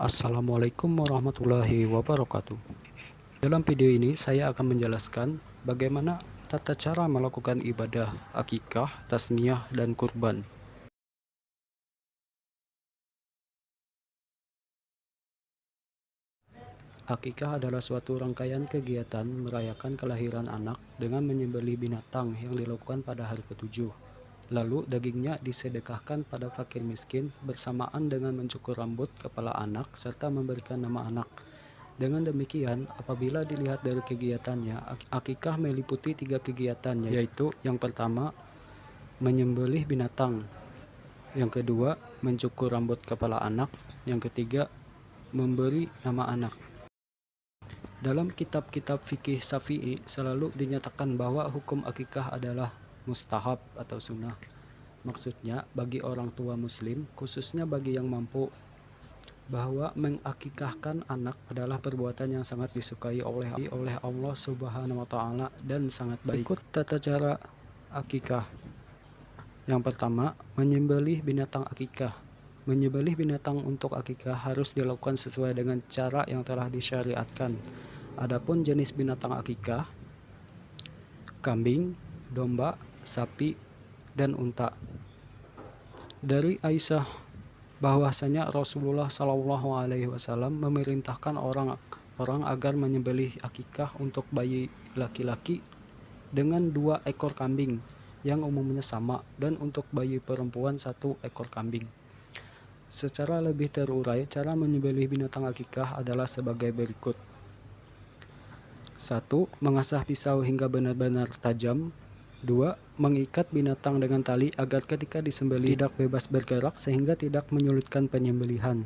Assalamualaikum warahmatullahi wabarakatuh. Dalam video ini saya akan menjelaskan bagaimana tata cara melakukan ibadah akikah, tasmiyah, dan kurban. Akikah adalah suatu rangkaian kegiatan merayakan kelahiran anak dengan menyembelih binatang yang dilakukan pada hari ketujuh. Lalu dagingnya disedekahkan pada fakir miskin bersamaan dengan mencukur rambut kepala anak serta memberikan nama anak. Dengan demikian, apabila dilihat dari kegiatannya, akikah meliputi 3 kegiatan, yaitu yang pertama, menyembelih binatang, yang kedua, mencukur rambut kepala anak, yang ketiga, memberi nama anak. Dalam kitab-kitab fikih Syafi'i selalu dinyatakan bahwa hukum akikah adalah mustahab atau sunnah. Maksudnya, bagi orang tua muslim, khususnya bagi yang mampu, bahwa mengakikahkan anak adalah perbuatan yang sangat disukai oleh Allah Subhanahu wa Ta'ala dan sangat baik. Berikut tata cara akikah. Yang pertama, menyembelih binatang akikah. Menyembelih binatang untuk akikah harus dilakukan sesuai dengan cara yang telah disyariatkan. Adapun jenis binatang akikah, kambing, domba, sapi, dan unta. Dari Aisyah bahwasanya Rasulullah SAW memerintahkan orang agar menyembelih akikah untuk bayi laki-laki dengan 2 ekor kambing yang umumnya sama, dan untuk bayi perempuan 1 ekor kambing. Secara lebih terurai, cara menyembelih binatang akikah adalah sebagai berikut. 1. Mengasah pisau hingga benar-benar tajam. 2. Mengikat binatang dengan tali agar ketika disembelih tidak bebas bergerak sehingga tidak menyulitkan penyembelihan.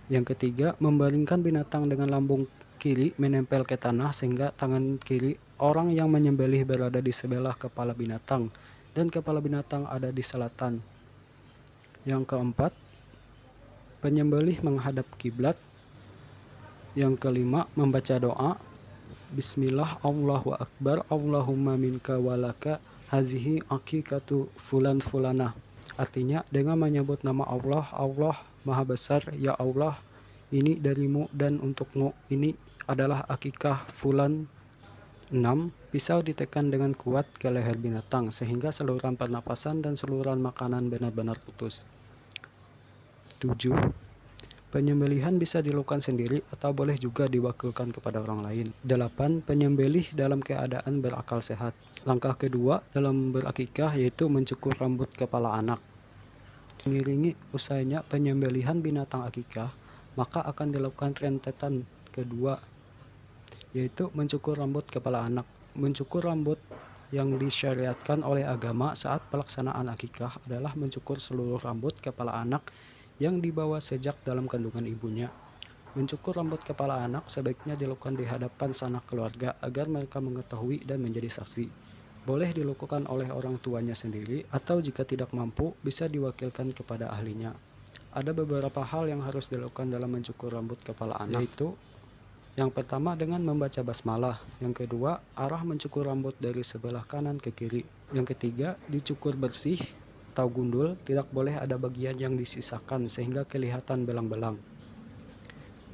Yang ketiga, membaringkan binatang dengan lambung kiri menempel ke tanah sehingga tangan kiri orang yang menyembelih berada di sebelah kepala binatang dan kepala binatang ada di selatan. Yang keempat, penyembelih menghadap kiblat. Yang kelima, membaca doa. Bismillah, Allahu Akbar, Allahumma minka walaka, hazihi akikatu fulan fulanah. Artinya, dengan menyebut nama Allah, Allah Maha Besar, ya Allah, ini darimu dan untukmu, ini adalah akikah fulan. 6. Pisau ditekan dengan kuat ke leher binatang sehingga saluran pernapasan dan saluran makanan benar-benar putus. 7. Penyembelihan bisa dilakukan sendiri atau boleh juga diwakilkan kepada orang lain. 8. Penyembelih dalam keadaan berakal sehat. Langkah kedua dalam berakikah yaitu mencukur rambut kepala anak. Mengiringi usainya penyembelihan binatang akikah, maka akan dilakukan rentetan kedua, yaitu mencukur rambut kepala anak. Mencukur rambut yang disyariatkan oleh agama saat pelaksanaan akikah adalah mencukur seluruh rambut kepala anak yang dibawa sejak dalam kandungan ibunya. Mencukur rambut kepala anak sebaiknya dilakukan di hadapan sanak keluarga agar mereka mengetahui dan menjadi saksi. Boleh dilakukan oleh orang tuanya sendiri atau jika tidak mampu bisa diwakilkan kepada ahlinya. Ada beberapa hal yang harus dilakukan dalam mencukur rambut kepala anak, yaitu yang pertama dengan membaca basmalah, yang kedua arah mencukur rambut dari sebelah kanan ke kiri, yang ketiga dicukur bersih atau gundul, tidak boleh ada bagian yang disisakan sehingga kelihatan belang-belang.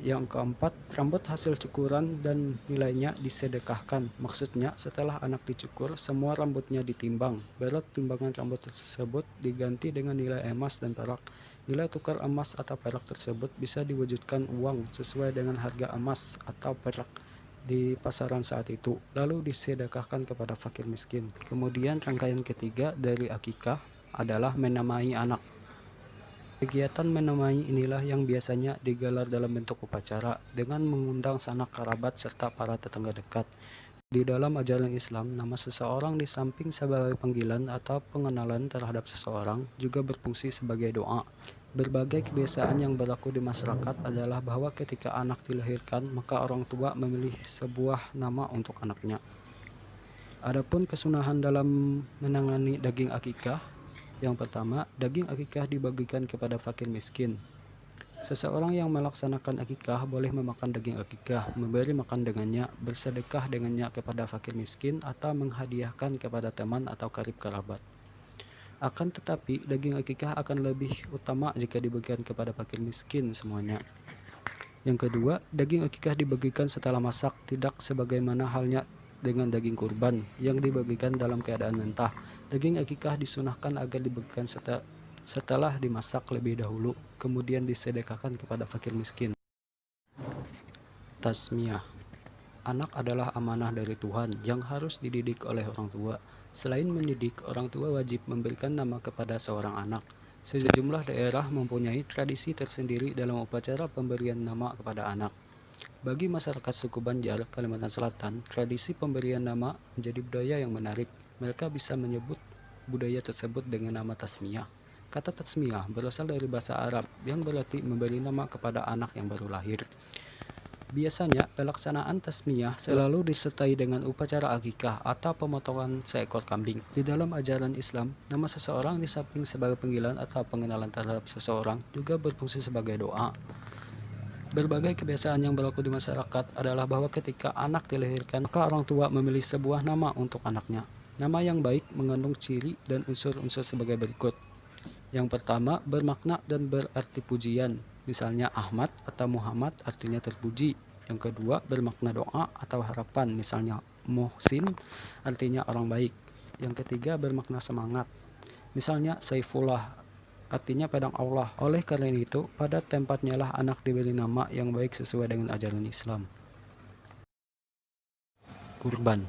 Yang keempat, rambut hasil cukuran dan nilainya disedekahkan. Maksudnya setelah anak dicukur, semua rambutnya ditimbang. Berat timbangan rambut tersebut diganti dengan nilai emas dan perak. Nilai tukar emas atau perak tersebut bisa diwujudkan uang sesuai dengan harga emas atau perak di pasaran saat itu, lalu disedekahkan kepada fakir miskin. Kemudian rangkaian ketiga dari akikah adalah menamai anak. Kegiatan menamai inilah yang biasanya digelar dalam bentuk upacara dengan mengundang sanak kerabat serta para tetangga dekat. Di dalam ajaran Islam, nama seseorang di samping sebagai panggilan atau pengenalan terhadap seseorang juga berfungsi sebagai doa. Berbagai kebiasaan yang berlaku di masyarakat adalah bahwa ketika anak dilahirkan, maka orang tua memilih sebuah nama untuk anaknya. Adapun kesunahan dalam menangani daging akikah, yang pertama, daging akikah dibagikan kepada fakir miskin. Seseorang yang melaksanakan akikah boleh memakan daging akikah, memberi makan dengannya, bersedekah dengannya kepada fakir miskin, atau menghadiahkan kepada teman atau karib kerabat. Akan tetapi, daging akikah akan lebih utama jika dibagikan kepada fakir miskin semuanya. Yang kedua, daging akikah dibagikan setelah masak, tidak sebagaimana halnya dengan daging kurban yang dibagikan dalam keadaan mentah. Daging akikah disunahkan agar dibagikan setelah dimasak lebih dahulu, kemudian disedekahkan kepada fakir miskin. Tasmiyah. Anak adalah amanah dari Tuhan yang harus dididik oleh orang tua. Selain mendidik, orang tua wajib memberikan nama kepada seorang anak. Sejumlah daerah mempunyai tradisi tersendiri dalam upacara pemberian nama kepada anak. Bagi masyarakat suku Banjar, Kalimantan Selatan, tradisi pemberian nama menjadi budaya yang menarik. Mereka bisa menyebut budaya tersebut dengan nama tasmiyah. Kata tasmiyah berasal dari bahasa Arab yang berarti memberi nama kepada anak yang baru lahir. Biasanya, pelaksanaan tasmiyah selalu disertai dengan upacara akikah atau pemotongan seekor kambing. Di dalam ajaran Islam, nama seseorang di samping sebagai panggilan atau pengenalan terhadap seseorang juga berfungsi sebagai doa. Berbagai kebiasaan yang berlaku di masyarakat adalah bahwa ketika anak dilahirkan, maka orang tua memilih sebuah nama untuk anaknya. Nama yang baik mengandung ciri dan unsur-unsur sebagai berikut. Yang pertama, bermakna dan berarti pujian. Misalnya Ahmad atau Muhammad artinya terpuji. Yang kedua, bermakna doa atau harapan. Misalnya Muhsin artinya orang baik. Yang ketiga, bermakna semangat. Misalnya Saifullah artinya pedang Allah. Oleh karena itu, pada tempatnya lah anak diberi nama yang baik sesuai dengan ajaran Islam. Kurban.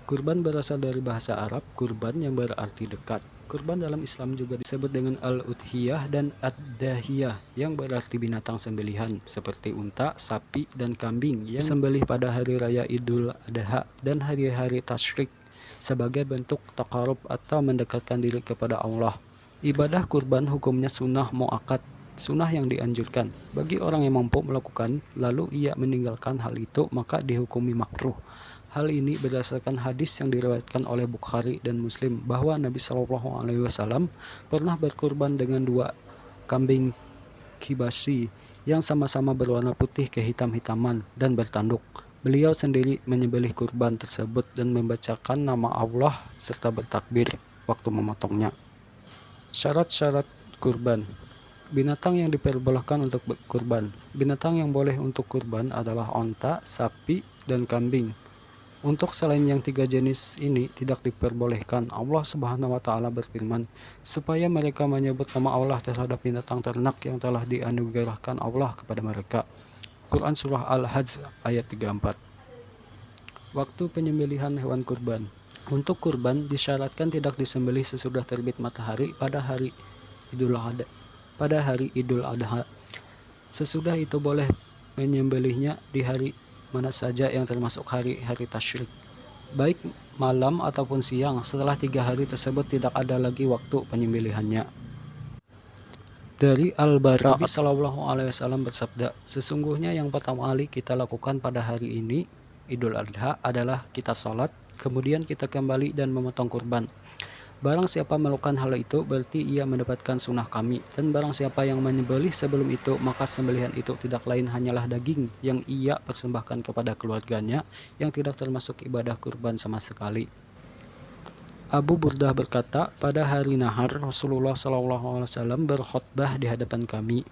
Kurban berasal dari bahasa Arab kurban yang berarti dekat. Kurban dalam Islam juga disebut dengan al-udhiyah dan ad-dahiyah yang berarti binatang sembelihan seperti unta, sapi, dan kambing yang disembelih pada hari raya Idul Adha dan hari-hari tasyrik sebagai bentuk taqarrub atau mendekatkan diri kepada Allah. Ibadah kurban hukumnya sunnah muakkad, sunnah yang dianjurkan. Bagi orang yang mampu melakukan lalu ia meninggalkan hal itu maka dihukumi makruh. Hal ini berdasarkan hadis yang diriwayatkan oleh Bukhari dan Muslim bahwa Nabi Shallallahu Alaihi Wasallam pernah berkurban dengan 2 kambing kibasi yang sama-sama berwarna putih kehitam-hitaman dan bertanduk. Beliau sendiri menyembelih kurban tersebut dan membacakan nama Allah serta bertakbir waktu memotongnya. Syarat-syarat kurban. Binatang yang diperbolehkan untuk kurban. Binatang yang boleh untuk kurban adalah onta, sapi, dan kambing. Untuk selain yang 3 jenis ini tidak diperbolehkan. Allah Subhanahu wa Ta'ala berfirman, supaya mereka menyebut nama Allah terhadap binatang ternak yang telah dianugerahkan Allah kepada mereka. Quran Surah Al-Hajj ayat 34. Waktu penyembelihan hewan kurban. Untuk kurban disyaratkan tidak disembelih sesudah terbit matahari pada hari Idul Adha. Sesudah itu boleh menyembelihnya di hari mana saja yang termasuk hari-hari tasyrik, baik malam ataupun siang. Setelah 3 hari tersebut tidak ada lagi waktu penyembelihannya. Dari Al-Bara, Nabi Shallallahu Alaihi Wasallam bersabda, sesungguhnya yang pertama kali kita lakukan pada hari ini Idul Adha adalah kita sholat, kemudian kita kembali dan memotong kurban. Barang siapa melakukan hal itu berarti ia mendapatkan sunnah kami, dan barang siapa yang menyembelih sebelum itu maka sembelihan itu tidak lain hanyalah daging yang ia persembahkan kepada keluarganya yang tidak termasuk ibadah kurban sama sekali. Abu Burdah berkata, pada hari nahar Rasulullah SAW berkhutbah di hadapan kami.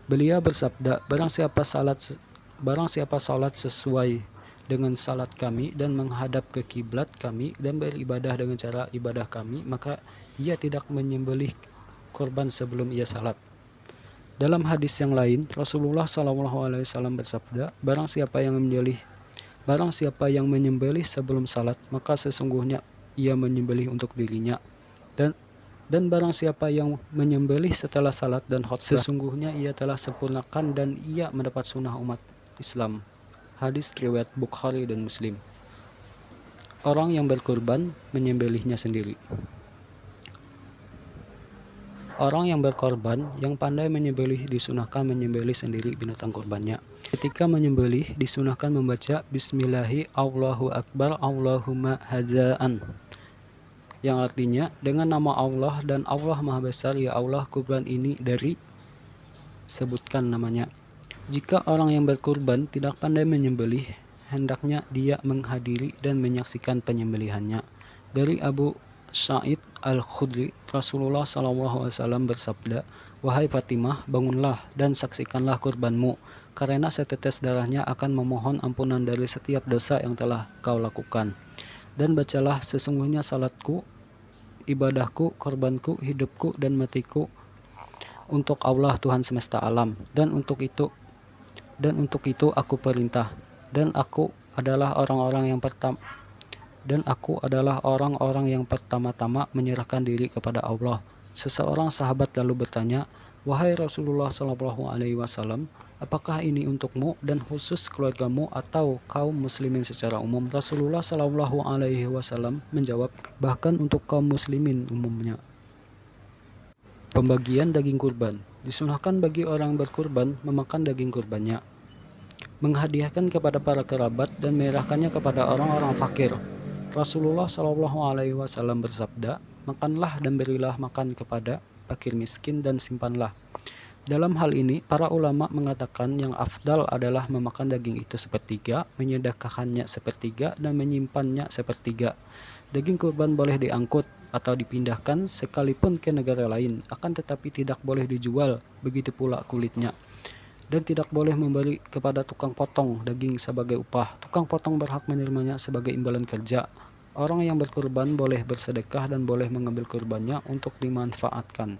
Beliau bersabda, barang siapa salat sesuai dengan salat kami dan menghadap ke kiblat kami dan beribadah dengan cara ibadah kami, maka ia tidak menyembelih korban sebelum ia salat. Dalam hadis yang lain, Rasulullah SAW bersabda, barang siapa yang menyembelih sebelum salat, maka sesungguhnya ia menyembelih untuk dirinya. Dan barang siapa yang menyembelih setelah salat dan khutbah, sesungguhnya ia telah sempurnakan dan ia mendapat sunnah umat Islam. Hadis riwayat Bukhari dan Muslim. Orang yang berkurban menyembelihnya sendiri. Orang yang berkorban yang pandai menyembelih disunahkan menyembelih sendiri binatang kurbannya. Ketika menyembelih disunahkan membaca Bismillahi Allahu Akbar Allahumma hadzaan, yang artinya dengan nama Allah dan Allah Maha Besar ya Allah kurban ini dari, sebutkan namanya. Jika orang yang berkurban tidak pandai menyembelih, hendaknya dia menghadiri dan menyaksikan penyembelihannya. Dari Abu Sa'id Al-Khudri, Rasulullah SAW bersabda, "Wahai Fatimah, bangunlah dan saksikanlah kurbanmu, karena setetes darahnya akan memohon ampunan dari setiap dosa yang telah kau lakukan. Dan bacalah, sesungguhnya salatku, ibadahku, korbanku, hidupku, dan matiku untuk Allah Tuhan semesta alam, dan untuk itu aku perintah, dan aku adalah orang-orang yang pertama-tama menyerahkan diri kepada Allah." Seseorang sahabat lalu bertanya, "Wahai Rasulullah SAW, apakah ini untukmu dan khusus keluargamu atau kaum muslimin secara umum?" Rasulullah SAW menjawab, "Bahkan untuk kaum muslimin umumnya." Pembagian daging kurban. Disunahkan bagi orang berkurban memakan daging kurbannya, menghadiahkan kepada para kerabat, dan menyerahkannya kepada orang-orang fakir. Rasulullah SAW bersabda, "Makanlah dan berilah makan kepada fakir miskin dan simpanlah." Dalam hal ini, para ulama mengatakan yang afdal adalah memakan daging itu sepertiga, menyedekahkannya sepertiga, dan menyimpannya sepertiga. Daging kurban boleh diangkut atau dipindahkan sekalipun ke negara lain, akan tetapi tidak boleh dijual, begitu pula kulitnya. Dan tidak boleh memberi kepada tukang potong daging sebagai upah. Tukang potong berhak menerimanya sebagai imbalan kerja. Orang yang berkurban boleh bersedekah dan boleh mengambil kurbannya untuk dimanfaatkan.